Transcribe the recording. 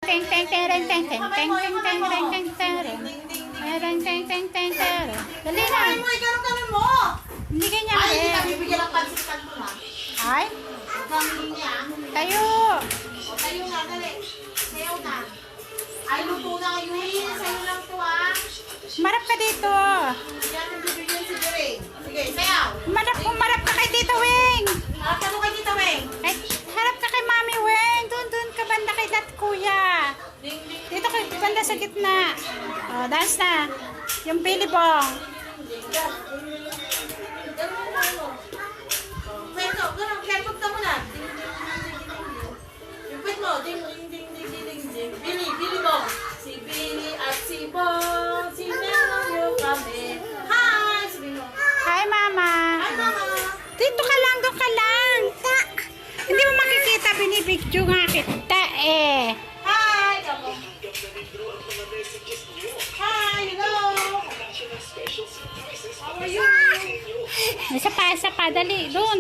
Teng teng teng teng teng teng teng teng teng teng teng teng teng teng teng teng teng. Dali na. Ay mo, ikaw ang kami mo. Hindi ganyan Ay, hindi eh. kami bigyan ng pansitan mo na. Ay, Kami niya. tayo. O, tayo nga, dali. Sayaw na. Ay, luto na ngayon. Sayo lang to, ah. Marap ka dito. Yan ang bibigyan si Jering. Sige, sayaw. Umarap ka kay Tito Weng. Ah, tanong kay Tita Weng. Ay, harap ka kay Mami Weng. Doon ka banda kay Dat Kuya. Ding, ding, Dito kay banda sa gitna. Oh, dance na. Yung Billy Bong. ding. Ganun mo, ano. Kwento, ganun. Kempot ka muna. Ding, ding, ding, ding, ding, ding. Yung kwento mo. Ding, ding, ding, ding, ding, ding, ding. Billy, Billy Bong. Si Billy at si Bong. Sinanong niyo kami. Hi! Sabihin mo. Hi, Mama. Hi, Mama. Dito ka lang, doon ka lang. Hindi mo makikita, binibigyo nga kita eh. Hi! Kapo. Hi! Hello! How are you? Isa pa, dali, doon.